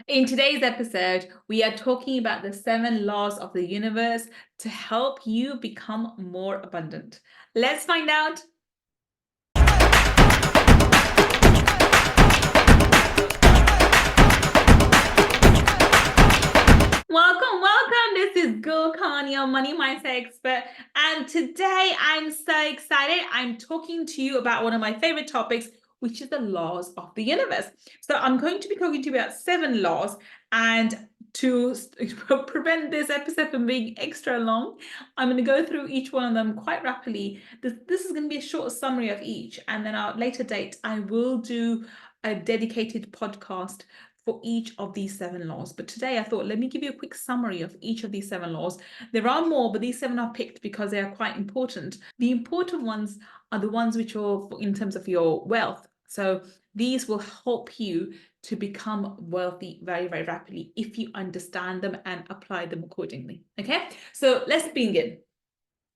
In today's episode, we are talking about the 7 laws of the universe to help you become more abundant. Let's find out. Welcome. This is Gull Khan, your money mindset expert. And today I'm so excited. I'm talking to you about one of my favorite topics, which is the laws of the universe. So I'm going to be talking to you about 7 laws. And to prevent this episode from being extra long, I'm going to go through each one of them quite rapidly. This is going to be a short summary of each. And then at a later date, I will do a dedicated podcast for each of these 7 laws. But today I thought, let me give you a quick summary of each of these 7 laws. There are more, but these 7 are picked because they are quite important. The important ones are the ones which are in terms of your wealth. So these will help you to become wealthy very, very rapidly if you understand them and apply them accordingly. Okay, so let's begin.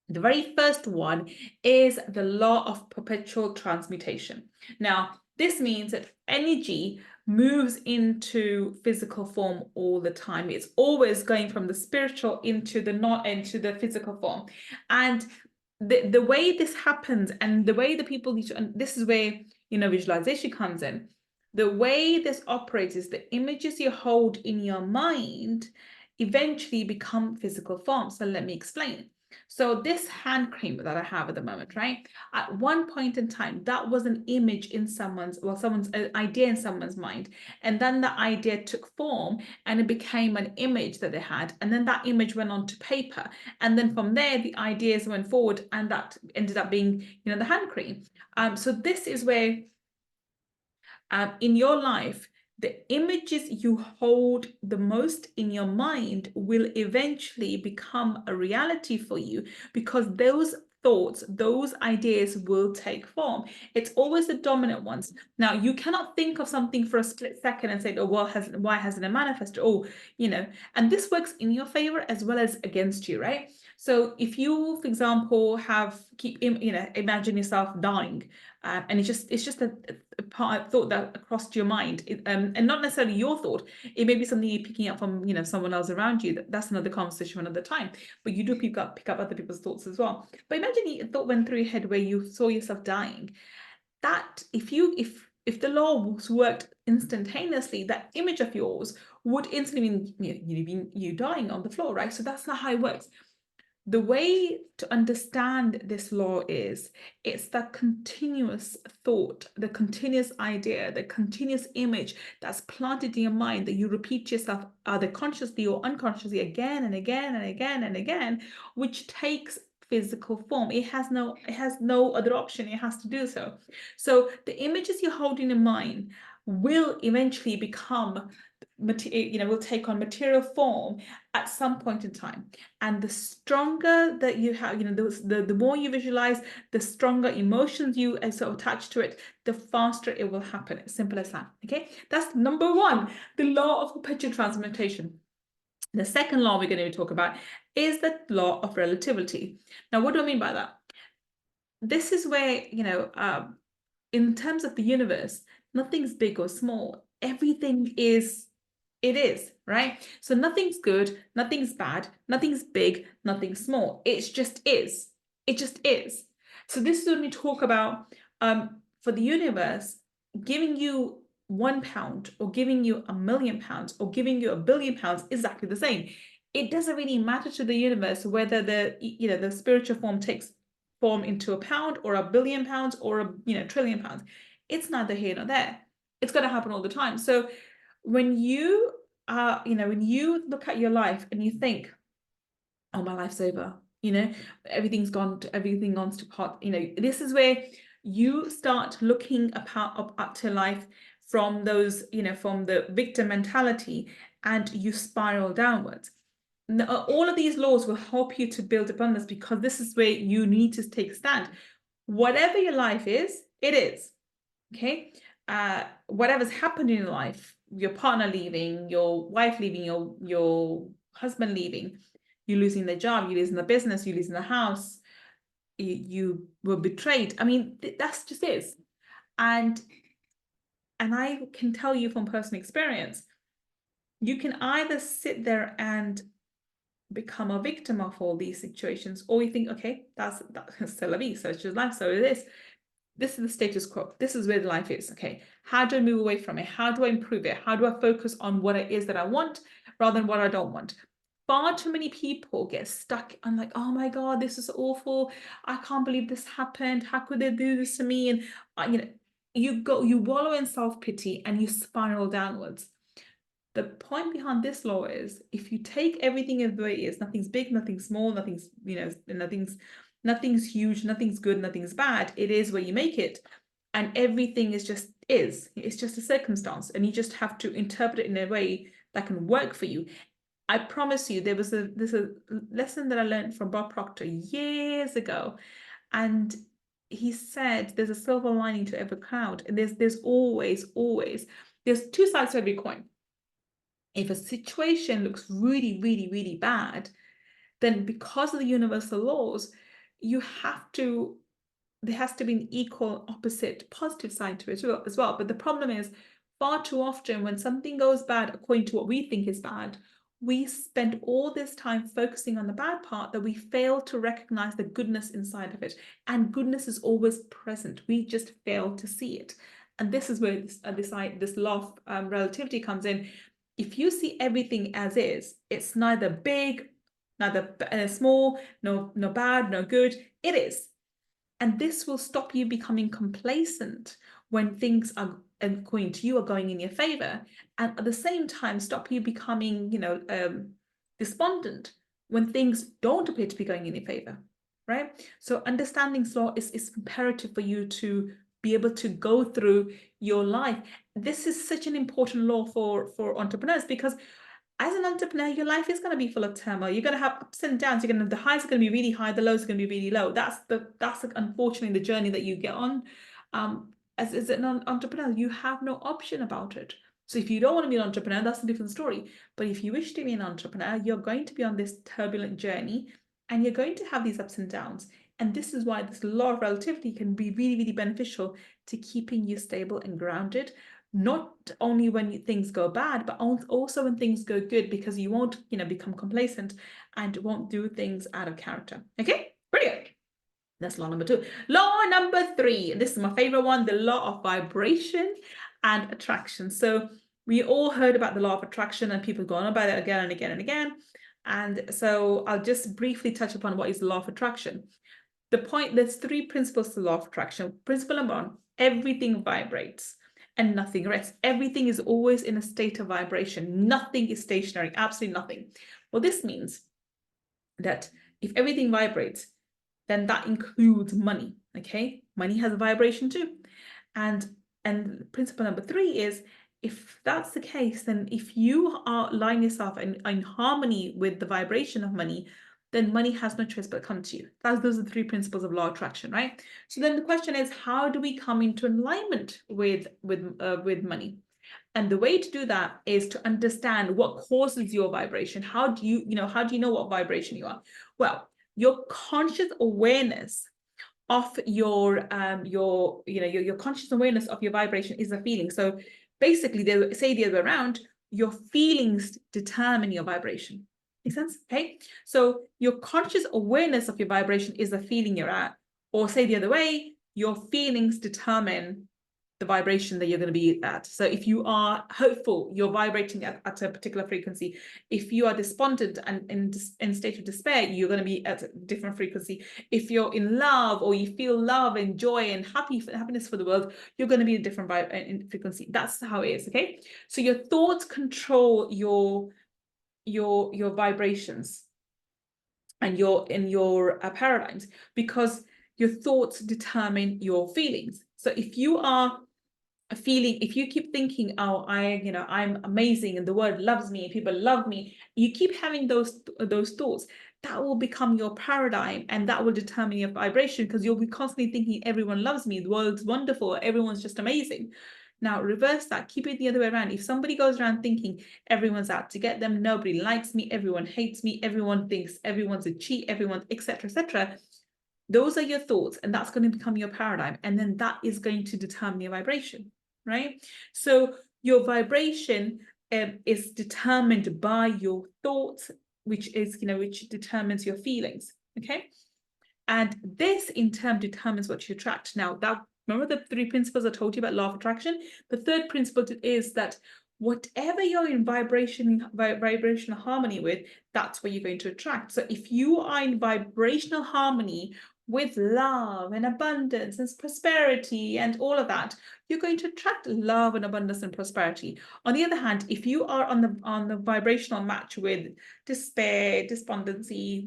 The very first one is the law of perpetual transmutation. Now, this means that energy moves into physical form all the time. It's always going from the spiritual into the physical form. And the way this happens and the way the people need to, and this is where visualization comes in. The way this operates is the images you hold in your mind eventually become physical form. So let me explain. So this hand cream that I have at the moment, right? At one point in time, that was an image in someone's idea in someone's mind. And then the idea took form and it became an image that they had. And then that image went onto paper. And then from there, the ideas went forward and that ended up being, the hand cream. So this is where in your life, the images you hold the most in your mind will eventually become a reality for you because those thoughts, those ideas will take form. It's always the dominant ones. Now, you cannot think of something for a split second and say, oh, well, why hasn't it manifested? Oh, and this works in your favor as well as against you, right? So if you, for example, imagine yourself dying, and it's just a thought that crossed your mind, and not necessarily your thought. It may be something you're picking up from someone else around you. That's another conversation for another time. But you do pick up other people's thoughts as well. But imagine a thought went through your head where you saw yourself dying. That if the law was worked instantaneously, that image of yours would instantly mean you dying on the floor, right? So that's not how it works. The way to understand this law is it's the continuous thought, the continuous idea, the continuous image that's planted in your mind that you repeat to yourself either consciously or unconsciously again and again and again and again, which takes physical form. It has no other option. It has to do so. So the images you hold in your mind will eventually become will take on material form at some point in time. And the stronger that you have, the more you visualize, the stronger emotions you sort of attach to it, the faster it will happen. Simple as that. Okay, that's number one, the law of perpetual transmutation. The second law we're going to talk about is the law of relativity. Now, what do I mean by that? This is where, in terms of the universe, nothing's big or small. Everything is, it is, right? So nothing's good, nothing's bad, nothing's big, nothing's small. It just is. It just is. So this is when we talk about, for the universe, giving you £1 or giving you £1,000,000 or giving you £1,000,000,000 is exactly the same. It doesn't really matter to the universe whether the spiritual form takes form into a pound or £1,000,000,000 or £1,000,000,000,000. It's neither here nor there. It's going to happen all the time. So when you when you look at your life and you think, oh, my life's over, everything gone to pot, this is where you start looking up to life from those, from the victim mentality, and you spiral downwards. All of these laws will help you to build abundance because this is where you need to take a stand. Whatever your life is, it is. Okay? Whatever's happened in your life, your partner leaving, your wife leaving, your husband leaving, you losing the job, you losing the business, you losing the house, you were betrayed. I mean, that's just is. And I can tell you from personal experience, you can either sit there and become a victim of all these situations, or you think, okay, that's c'est la vie, so it's just life, so it is. This is the status quo. This is where life is. Okay, how do I move away from it? How do I improve it? How do I focus on what it is that I want rather than what I don't want? Far too many people get stuck on like, oh my God, this is awful. I can't believe this happened. How could they do this to me? And you wallow in self-pity and you spiral downwards. The point behind this law is if you take everything as the way it is, nothing's big, nothing's small, nothing's huge, nothing's good, nothing's bad. It is where you make it. And everything is. It's just a circumstance. And you just have to interpret it in a way that can work for you. I promise you, there's a lesson that I learned from Bob Proctor years ago. And he said there's a silver lining to every cloud. And there's always, there's two sides to every coin. If a situation looks really, really, really bad, then because of the universal laws, there has to be an equal opposite positive side to it as well. But the problem is, far too often when something goes bad according to what we think is bad, we spend all this time focusing on the bad part that we fail to recognize the goodness inside of it. And goodness is always present. We just fail to see it. And this is where this law of relativity comes in. If you see everything as is, it's neither big, neither small, no bad, no good. It is. And this will stop you becoming complacent when things are, according to you, are going in your favor. And at the same time, stop you becoming, despondent when things don't appear to be going in your favor, right? So understanding this law is imperative for you to be able to go through your life. This is such an important law for entrepreneurs, because as an entrepreneur, your life is going to be full of turmoil. You're going to have ups and downs. The highs are going to be really high, the lows are going to be really low. That's unfortunately the journey that you get on. As an entrepreneur, you have no option about it. So if you don't want to be an entrepreneur, that's a different story. But if you wish to be an entrepreneur, you're going to be on this turbulent journey, and you're going to have these ups and downs. And this is why this law of relativity can be really, really beneficial to keeping you stable and grounded, not only when things go bad, but also when things go good, because you won't, become complacent and won't do things out of character. Okay, brilliant. That's law number 2. Law number 3, this is my favorite one, the law of vibration and attraction. So we all heard about the law of attraction, and people go on about it again and again and again. And so I'll just briefly touch upon what is the law of attraction. There's 3 principles to the law of attraction. Principle number 1, everything vibrates and nothing rests. Everything is always in a state of vibration. Nothing is stationary, absolutely nothing. Well, this means that if everything vibrates, then that includes money, okay? Money has a vibration too. And principle number 3 is, if that's the case, then if you are aligning yourself in harmony with the vibration of money, then money has no choice but to come to you. Those are the 3 principles of law of attraction, right? So then the question is, how do we come into alignment with money? And the way to do that is to understand what causes your vibration. How do you know what vibration you are? Well, your conscious awareness of your conscious awareness of your vibration is a feeling. So basically, they say the other way around, your feelings determine your vibration. Make sense? Okay. So your conscious awareness of your vibration is the feeling you're at, or say the other way, your feelings determine the vibration that you're going to be at. So if you are hopeful, you're vibrating at a particular frequency. If you are despondent and in state of despair, you're going to be at a different frequency. If you're in love, or you feel love and joy and happiness for the world, you're going to be a different frequency. That's how it is. Okay. So your thoughts control your vibrations and your paradigms, because your thoughts determine your feelings. So if you keep thinking, oh, I'm amazing and the world loves me and people love me, you keep having those thoughts, that will become your paradigm, and that will determine your vibration, because you'll be constantly thinking, everyone loves me, the world's wonderful, everyone's just amazing. Now reverse that, keep it the other way around. If somebody goes around thinking everyone's out to get them, nobody likes me, everyone hates me, everyone thinks everyone's a cheat, everyone, etc., those are your thoughts, and that's going to become your paradigm, and then that is going to determine your vibration, right? So your vibration is determined by your thoughts, which determines your feelings. Okay. And this in turn determines what you attract. Now, remember the 3 principles I told you about law of attraction? The third principle is that whatever you're in vibrational harmony with, that's what you're going to attract. So if you are in vibrational harmony with love and abundance and prosperity and all of that, you're going to attract love and abundance and prosperity. On the other hand, if you are on the vibrational match with despair, despondency,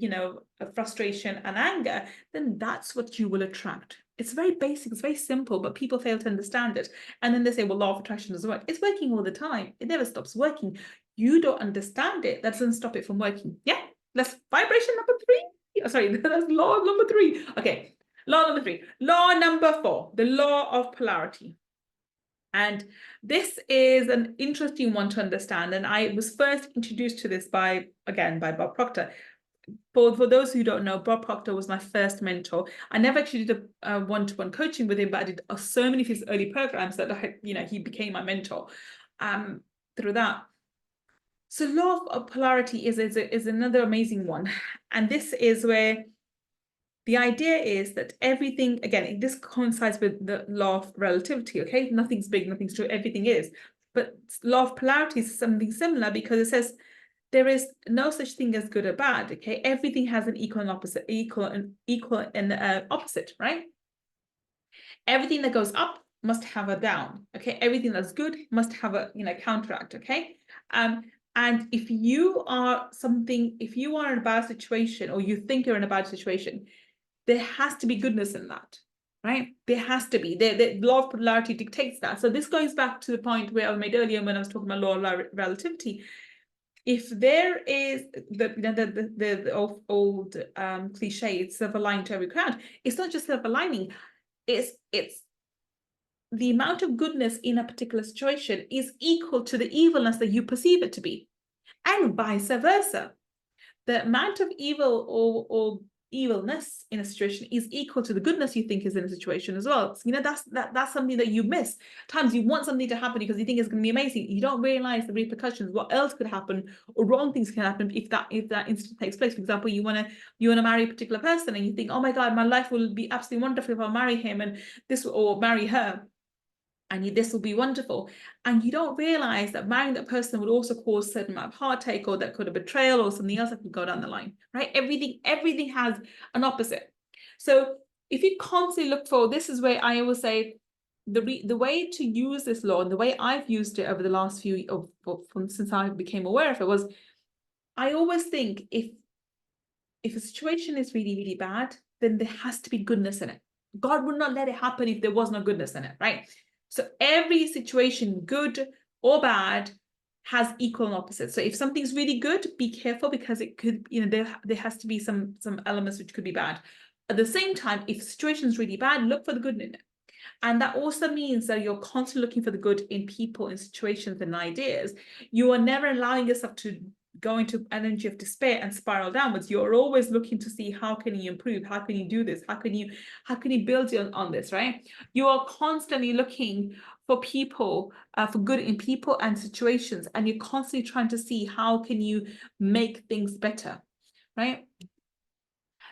frustration and anger, then that's what you will attract. It's very basic, it's very simple, but people fail to understand it. And then they say, well, law of attraction doesn't work. It's working all the time. It never stops working. You don't understand it. That doesn't stop it from working. Yeah, that's vibration number 3. Oh, sorry, that's law number 3. Okay, law number 3. Law number 4, the law of polarity. And this is an interesting one to understand. And I was first introduced to this by Bob Proctor. For those who don't know, Bob Proctor was my first mentor. I never actually did a one-to-one coaching with him, but I did so many of his early programs that he became my mentor through that. So law of polarity is another amazing one. And this is where the idea is that everything, again, this coincides with the law of relativity, okay? Nothing's big, nothing's true, everything is. But law of polarity is something similar because it says there is no such thing as good or bad, okay? Everything has an equal and opposite, right? Everything that goes up must have a down, okay? Everything that's good must have a counteract, okay? And if you are in a bad situation, or you think you're in a bad situation, there has to be goodness in that, right? There has to be. The law of polarity dictates that. So this goes back to the point where I made earlier when I was talking about law of relativity. If there is the old cliche, it's silver lining to every cloud. It's not just silver lining. It's the amount of goodness in a particular situation is equal to the evilness that you perceive it to be, and vice versa. The amount of evil or evilness in a situation is equal to the goodness you think is in a situation as well. So, that's something that you miss. Times you want something to happen because you think it's going to be amazing. You don't realize the repercussions, what else could happen, or wrong things can happen if that incident takes place. For example, you want to marry a particular person and you think, oh my God, my life will be absolutely wonderful if I marry him or marry her. And this will be wonderful. And you don't realize that marrying that person would also cause a certain amount of heartache, or that could have betrayal or something else that could go down the line, right? Everything has an opposite. So if you constantly look for, this is where I always say the way to use this law, and the way I've used it over the last since I became aware of it, was I always think if a situation is really, really bad, then there has to be goodness in it. God would not let it happen if there was no goodness in it, right? So every situation, good or bad, has equal and opposite. So if something's really good, be careful, because it could, there has to be some elements which could be bad. At the same time, if the situation is really bad, look for the good in it. And that also means that you're constantly looking for the good in people, in situations and ideas. You are never allowing yourself to go into energy of despair and spiral downwards. You're always looking to see, how can you improve? How can you do this? How can you build on this, right? You are constantly looking for people, for good in people and situations, and you're constantly trying to see how can you make things better, right?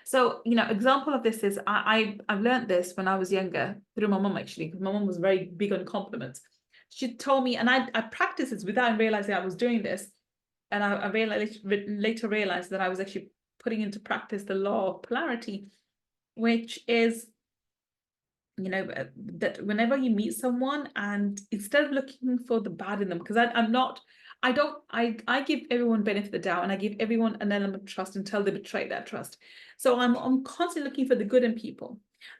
So, example of this is I've learned this when I was younger through my mom, actually, because my mom was very big on compliments. She told me, and I practiced this without realizing I was doing this. And I later realized that I was actually putting into practice the law of polarity, which is, that whenever you meet someone, and instead of looking for the bad in them, because I give everyone benefit of the doubt, and I give everyone an element of trust until they betray that trust. So I'm constantly looking for the good in people.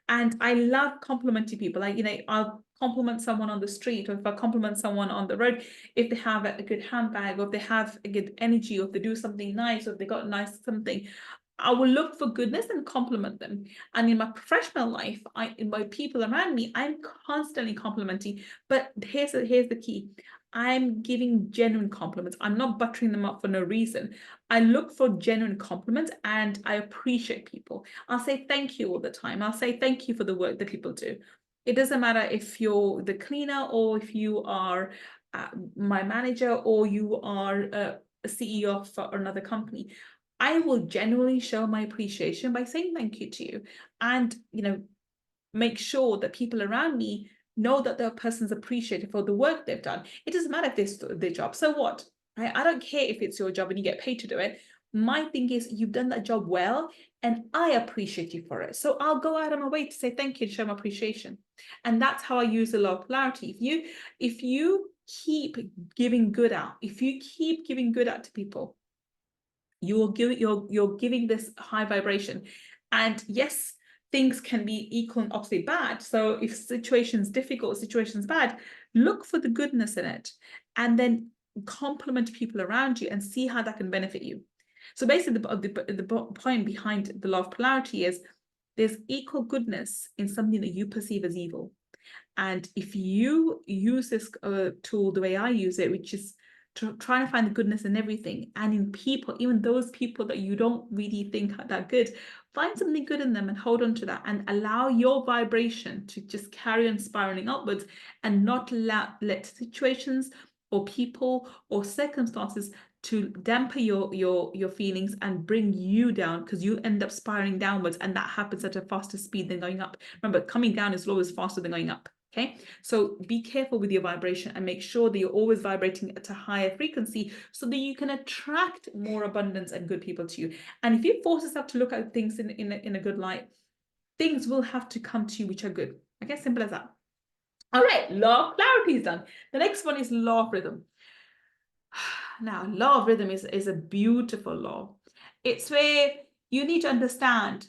And I love complimenting people. I'll compliment someone on the street, or if I compliment someone on the road, if they have a good handbag, or if they have a good energy, or if they do something nice, or if they got a nice something, I will look for goodness and compliment them. And in my professional life, in my people around me, I'm constantly complimenting. But here's the key. I'm giving genuine compliments. I'm not buttering them up for no reason. I look for genuine compliments, and I appreciate people. I'll say thank you all the time. I'll say thank you for the work that people do. It doesn't matter if you're the cleaner, or if you are my manager, or you are a CEO for another company, I will genuinely show my appreciation by saying thank you to you, and make sure that people around me know that the person's appreciated for the work they've done. It doesn't matter if this is their job. So what? I don't care if it's your job and you get paid to do it. My thing is, you've done that job well, and I appreciate you for it. So I'll go out of my way to say thank you, to show my appreciation. And that's how I use the law of polarity. If you keep giving good out, if you keep giving good out to people, you're giving this high vibration. And yes, things can be equal and opposite bad. So if situation's difficult, situation's bad, look for the goodness in it, and then compliment people around you and see how that can benefit you. So basically, the point behind the law of polarity is there's equal goodness in something that you perceive as evil. And if you use this tool the way I use it, which is to try and find the goodness in everything and in people, even those people that you don't really think are that good, find something good in them and hold on to that, and allow your vibration to just carry on spiraling upwards, and not let situations or people or circumstances to dampen your feelings and bring you down, because you end up spiraling downwards, and that happens at a faster speed than going up. Remember, coming down is always faster than going up. Okay, so be careful with your vibration and make sure that you're always vibrating at a higher frequency, so that you can attract more abundance and good people to you. And if you force yourself to look at things in a good light, things will have to come to you which are good. Okay, simple as that. All right, law of clarity is done. The next one is law of rhythm. Now, law of rhythm is a beautiful law. It's where you need to understand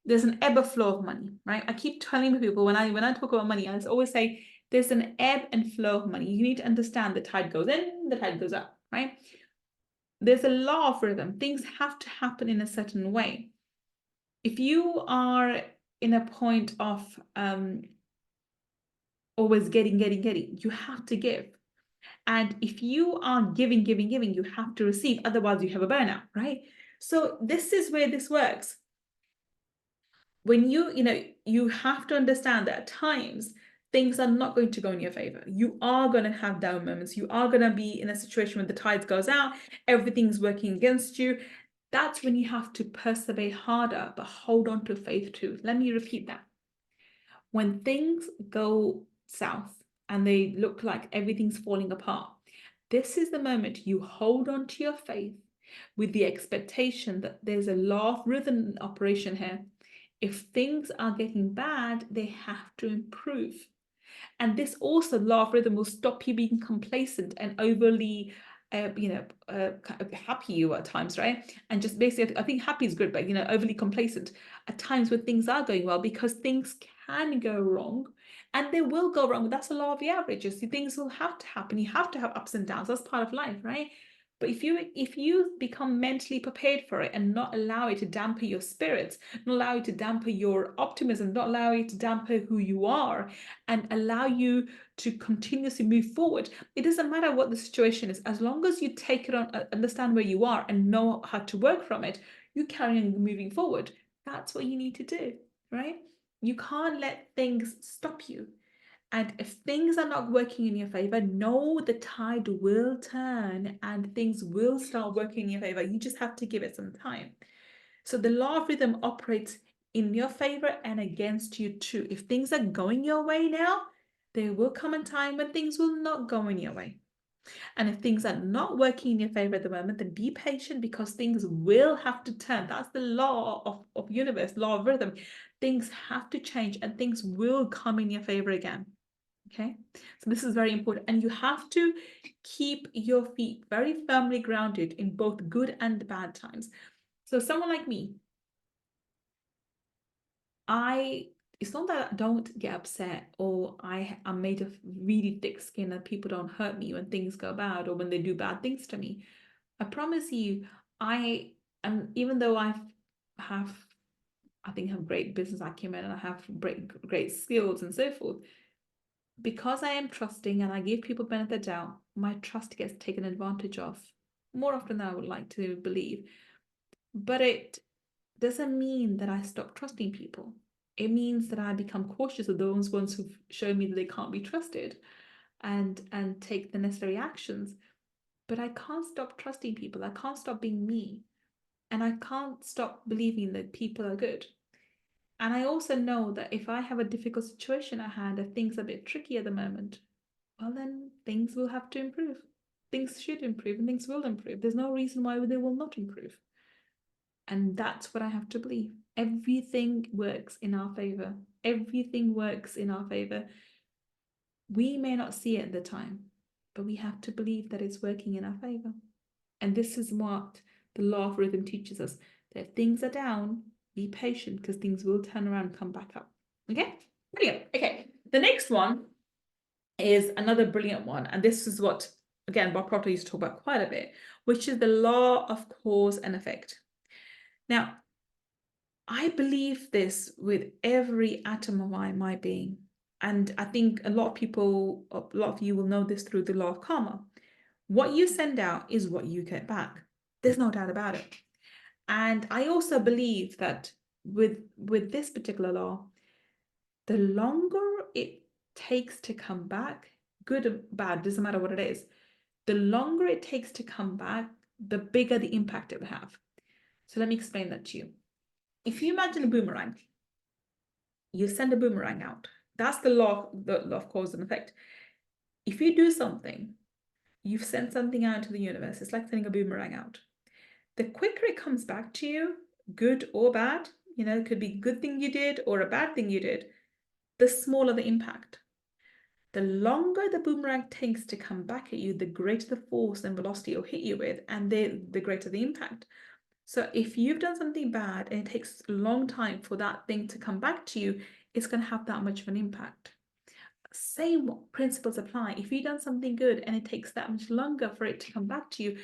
there's an ebb and flow of money, right? I keep telling people when I talk about money, I always say there's an ebb and flow of money. You need to understand the tide goes in, the tide goes up, right? There's a law of rhythm. Things have to happen in a certain way. If you are in a point of always getting, you have to give. And if you are giving, you have to receive. Otherwise, you have a burnout, right? So this is where this works. When you have to understand that at times things are not going to go in your favor. You are going to have down moments. You are going to be in a situation where the tides goes out, everything's working against you. That's when you have to persevere harder, but hold on to faith too. Let me repeat that. When things go south and they look like everything's falling apart, this is the moment you hold on to your faith with the expectation that there's a law of rhythm in operation here. If things are getting bad, they have to improve. And this also, law of rhythm, will stop you being complacent and overly happy at times, right? And just basically, I think happy is good, but overly complacent at times when things are going well, because things can go wrong, and they will go wrong. That's the law of the averages. Things will have to happen. You have to have ups and downs. That's part of life, right? But if you become mentally prepared for it and not allow it to dampen your spirits, not allow it to dampen your optimism, not allow it to dampen who you are, and allow you to continuously move forward, it doesn't matter what the situation is. As long as you take it on, understand where you are and know how to work from it, you carry on moving forward. That's what you need to do, right? You can't let things stop you. And if things are not working in your favor, know the tide will turn and things will start working in your favor. You just have to give it some time. So the law of rhythm operates in your favor and against you too. If things are going your way now, there will come a time when things will not go in your way. And if things are not working in your favor at the moment, then be patient, because things will have to turn. That's the law of universe, law of rhythm. Things have to change and things will come in your favor again. Okay, so this is very important, and you have to keep your feet very firmly grounded in both good and bad times. So someone like me, it's not that I don't get upset, or I'm made of really thick skin and people don't hurt me when things go bad or when they do bad things to me. I promise you, I am, even though I think I have great business acumen and I have great skills and so forth, because I am trusting and I give people benefit of the doubt, my trust gets taken advantage of more often than I would like to believe. But it doesn't mean that I stop trusting people. It means that I become cautious of those ones who've shown me that they can't be trusted. and take the necessary actions. But I can't stop trusting people. I can't stop being me. And I can't stop believing that people are good. And I also know that if I have a difficult situation at hand, if things are a bit tricky at the moment, well, then things will have to improve. Things should improve and things will improve. There's no reason why they will not improve. And that's what I have to believe. Everything works in our favor. Everything works in our favor. We may not see it at the time, but we have to believe that it's working in our favor. And this is what the law of rhythm teaches us, that if things are down, be patient because things will turn around and come back up. Okay? Brilliant. Okay. The next one is another brilliant one. And this is what, again, Bob Proctor used to talk about quite a bit, which is the law of cause and effect. Now, I believe this with every atom of my being. And I think a lot of you will know this through the law of karma. What you send out is what you get back. There's no doubt about it. And I also believe that with this particular law, the longer it takes to come back, good or bad, doesn't matter what it is, the longer it takes to come back, the bigger the impact it will have. So let me explain that to you. If you imagine a boomerang, you send a boomerang out. That's the law of cause and effect. If you do something, you've sent something out into the universe. It's like sending a boomerang out. The quicker it comes back to you, good or bad, it could be a good thing you did or a bad thing you did, the smaller the impact. The longer the boomerang takes to come back at you, the greater the force and velocity it'll hit you with, and the greater the impact. So if you've done something bad and it takes a long time for that thing to come back to you, it's going to have that much of an impact. Same principles apply. If you've done something good and it takes that much longer for it to come back to you,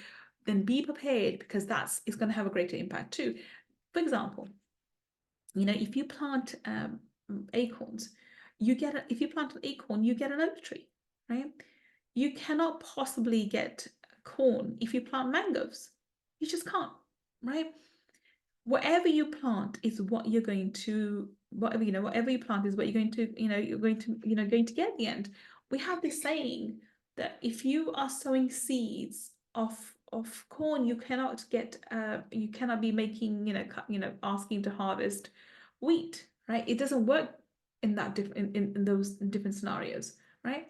then be prepared because it's going to have a greater impact too. For example, if you plant acorns, if you plant an acorn, you get an oak tree, right? You cannot possibly get corn if you plant mangoes. You just can't, right? Whatever you plant is what you're going to, whatever you plant is what you're going to, going to get at the end. We have this saying that if you are sowing seeds of corn, you cannot be making, asking to harvest wheat, right? It doesn't work in that in those different scenarios, right?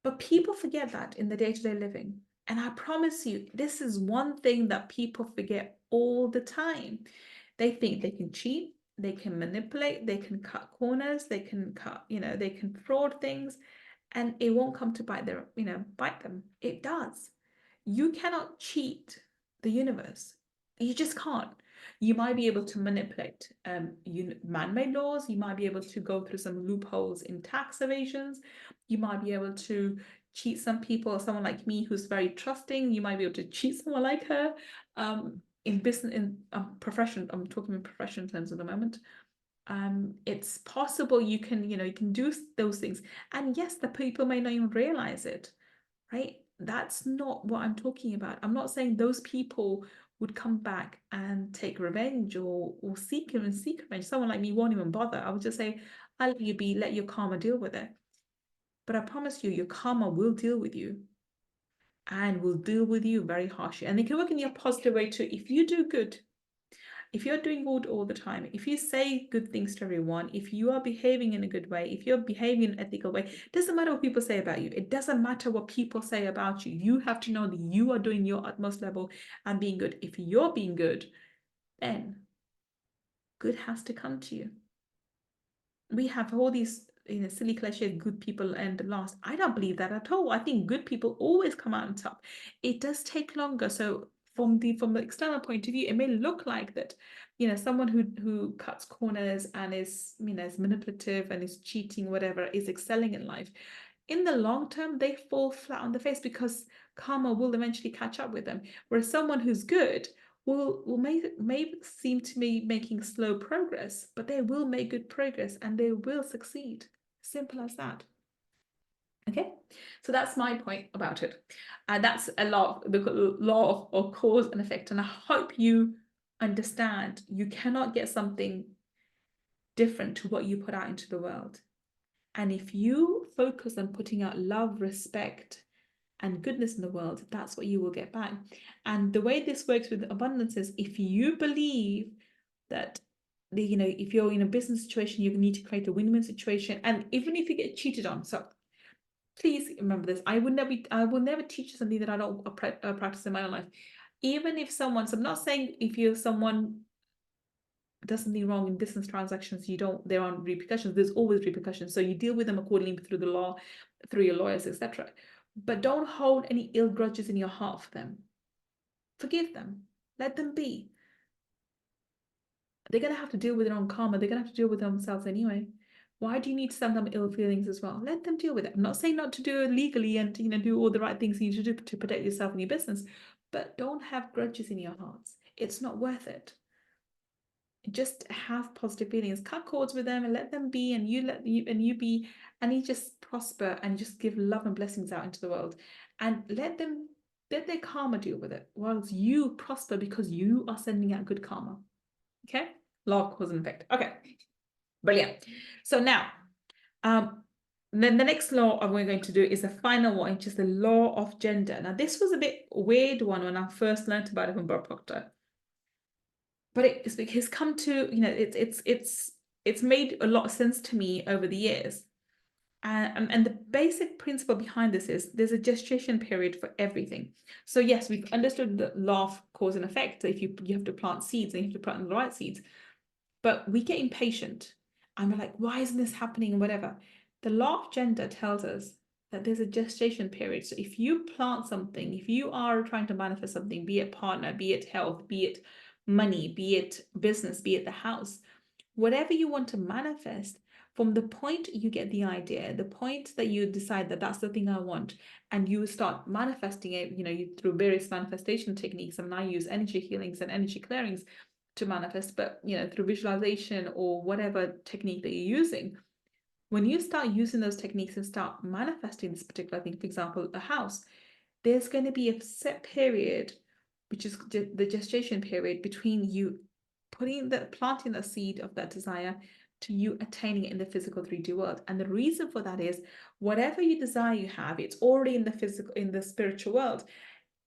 But people forget that in the day-to-day living. And I promise you, this is one thing that people forget all the time. They think they can cheat, they can manipulate, they can cut corners, they can they can fraud things, and it won't come to bite them. It does. You cannot cheat the universe. You just can't. You might be able to manipulate man-made laws. You might be able to go through some loopholes in tax evasions. You might be able to cheat some people, someone like me who's very trusting. You might be able to cheat someone like her. In business, in profession, I'm talking in profession terms at the moment. It's possible you can do those things. And yes, the people may not even realize it, right? That's not what I'm talking about. I'm not saying those people would come back and take revenge or seek revenge. Someone like me won't even bother. I would just say, I'll let you be, let your karma deal with it. But I promise you, your karma will deal with you and will deal with you very harshly. And it can work in a positive way too. If you do good, if you're doing good all the time, if you say good things to everyone, if you are behaving in a good way, if you're behaving in an ethical way, it doesn't matter what people say about you. It doesn't matter what people say about you. You have to know that you are doing your utmost level and being good. If you're being good, then good has to come to you. We have all these silly cliches, good people end last. I don't believe that at all. I think good people always come out on top. It does take longer. So from the external point of view, it may look like that, someone who cuts corners and is, is manipulative and is cheating, whatever, is excelling in life. In the long term, they fall flat on the face because karma will eventually catch up with them. Whereas someone who's good will may seem to be making slow progress, but they will make good progress and they will succeed. Simple as that. Okay, so that's my point about it. And that's a lot of the law of cause and effect. And I hope you understand you cannot get something different to what you put out into the world. And if you focus on putting out love, respect, and goodness in the world, that's what you will get back. And the way this works with abundance is, if you believe that if you're in a business situation, you need to create a win-win situation. And even if you get cheated on, so please remember this, I will never teach you something that I don't practice in my own life. Even if someone, so I'm not saying if someone does something wrong in business transactions, there aren't repercussions. There's always repercussions. So you deal with them accordingly through the law, through your lawyers, etc. But don't hold any ill grudges in your heart for them. Forgive them. Let them be. They're going to have to deal with their own karma. They're going to have to deal with themselves anyway. Why do you need to send them ill feelings as well? Let them deal with it. I'm not saying not to do it legally and do all the right things you need to do to protect yourself and your business, but don't have grudges in your hearts. It's not worth it. Just have positive feelings. Cut cords with them and let them be, and you be, and you just prosper and just give love and blessings out into the world, and let their karma deal with it, whilst you prosper because you are sending out good karma. Okay, law of cause and effect. Okay, brilliant. So now, then the next law we're going to do is the final one, which is the law of gender. Now, this was a bit weird one when I first learned about it from Bob Proctor. But it's come to, it's made a lot of sense to me over the years. And the basic principle behind this is there's a gestation period for everything. So yes, we've understood the law of cause and effect. So if you have to plant seeds and you have to plant the right seeds, but we get impatient and we're like, why isn't this happening and whatever. The law of gender tells us that there's a gestation period. So if you plant something, if you are trying to manifest something, be it partner, be it health, be it money, be it business, be it the house, whatever you want to manifest, from the point you get the idea, the point that you decide that that's the thing I want, and you start manifesting it, through various manifestation techniques. And I use energy healings and energy clearings to manifest, but through visualization or whatever technique that you're using. When you start using those techniques and start manifesting this particular thing, for example, a house, there's going to be a set period, which is the gestation period, between you planting the seed of that desire to you attaining it in the physical 3D world. And the reason for that is, whatever you desire you have, it's already in the spiritual world.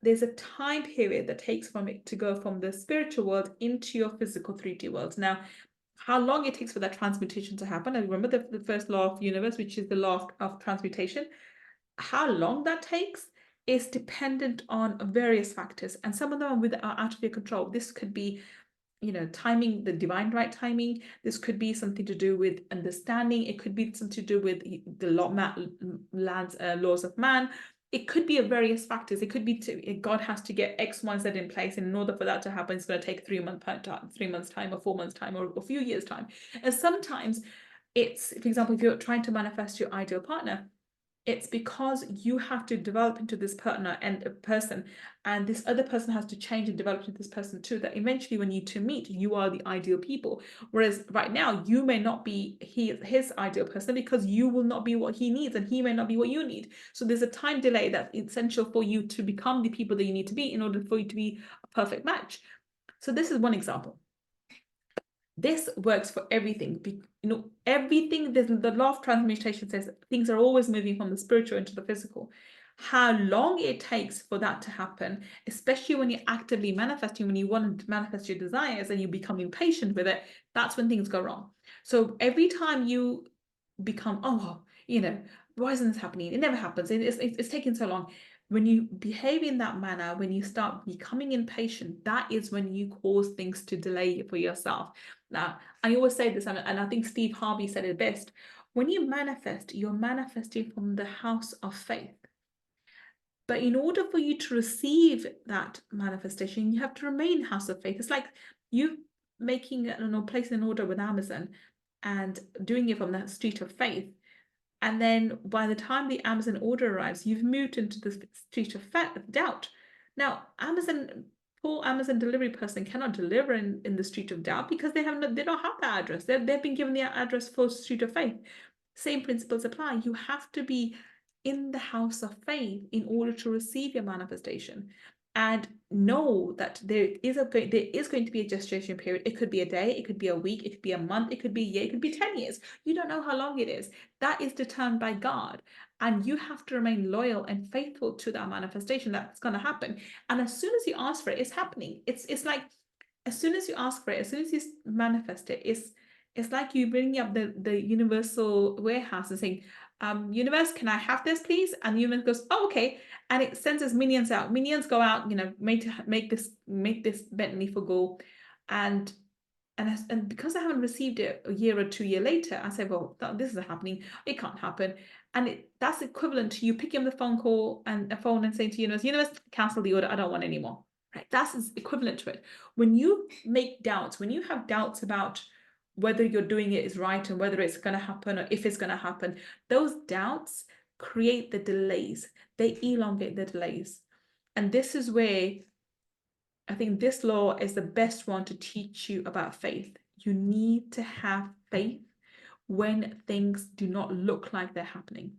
There's a time period that takes from it to go from the spiritual world into your physical 3D world. Now, how long it takes for that transmutation to happen, and remember the first law of the universe, which is the law of transmutation, how long that takes is dependent on various factors, and some of them are out of your control. This could be timing, the divine right timing. This could be something to do with understanding. It could be something to do with the laws of man. It could be various factors. It could be God has to get X, Y, Z in place, and in order for that to happen, it's going to take 3 months time, or 4 months time, or a few years time. And sometimes it's, for example, if you're trying to manifest your ideal partner, it's because you have to develop into this partner and a person, and this other person has to change and develop into this person too, that eventually when you two meet, you are the ideal people. Whereas right now, you may not be his ideal person, because you will not be what he needs, and he may not be what you need. So there's a time delay that's essential for you to become the people that you need to be in order for you to be a perfect match. So this is one example. This works for everything. Everything, the law of transmutation says things are always moving from the spiritual into the physical. How long it takes for that to happen, especially when you're actively manifesting, when you want to manifest your desires and you become impatient with it, that's when things go wrong. So every time you become, why isn't this happening? It never happens. It's taking so long. When you behave in that manner, when you start becoming impatient, that is when you cause things to delay for yourself. Now, I always say this, and I think Steve Harvey said it best. When you manifest, you're manifesting from the house of faith. But in order for you to receive that manifestation, you have to remain house of faith. It's like you placing an order with Amazon and doing it from that street of faith. And then by the time the Amazon order arrives, you've moved into the street of doubt. Now, poor Amazon delivery person cannot deliver in the street of doubt, because they don't have that address. They've been given the address for street of faith. Same principles apply. You have to be in the house of faith in order to receive your manifestation. and know that there is going to be a gestation period. It could be a day, it could be a week, it could be a month, it could be a year, it could be 10 years. You don't know how long it is. That is determined by God. And you have to remain loyal and faithful to that manifestation that's going to happen. And as soon as you ask for it, it's happening. It's like, as soon as you ask for it, as soon as you manifest it, it's like you bringing up the universal warehouse and saying, universe, can I have this, please? And the universe goes, oh, okay. And it sends its minions out. Minions go out, make this Bentley for Gull. And because I haven't received it a year or 2 years later, I say, well, this is happening. It can't happen. And that's equivalent to you picking up the phone and saying to universe, cancel the order. I don't want any more. Right? That's equivalent to it. When you have doubts about whether you're doing it is right and whether it's going to happen or if it's going to happen, those doubts create the delays. They elongate the delays. And this is where I think this law is the best one to teach you about faith. You need to have faith when things do not look like they're happening.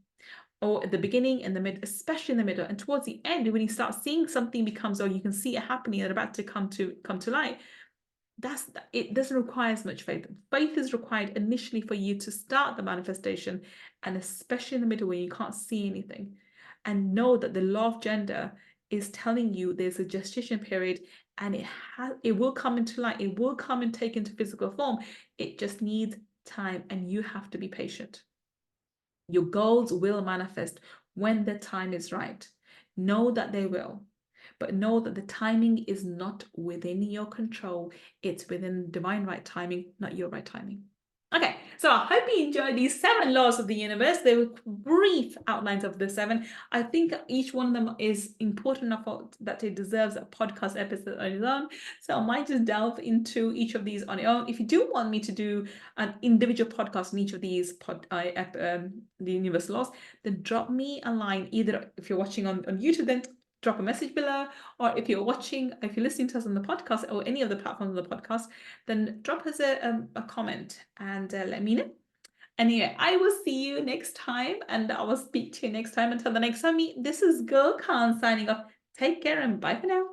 Or at the beginning and the mid, especially in the middle, and towards the end, when you start seeing something becomes, or you can see it happening and about to come to light, it doesn't require as much faith. Faith is required initially for you to start the manifestation, and especially in the middle when you can't see anything. And know that the law of gender is telling you there's a gestation period, and it will come into light. It will come and take into physical form. It just needs time, and you have to be patient. Your goals will manifest when the time is right. Know that they will, but know that the timing is not within your control. It's within divine right timing, not your right timing. Okay, so I hope you enjoyed these 7 laws of the universe. They were brief outlines of the 7. I think each one of them is important enough that it deserves a podcast episode on its own. So I might just delve into each of these on your own. If you do want me to do an individual podcast on each of these the universe laws, then drop me a line. Either if you're watching on YouTube, then drop a message below, or if you're listening to us on the podcast or any of the platforms of the podcast, then drop us a comment and let me know. Anyway, I will see you next time, and I will speak to you next time. Until the next time, this is Gull Khan signing off. Take care and bye for now.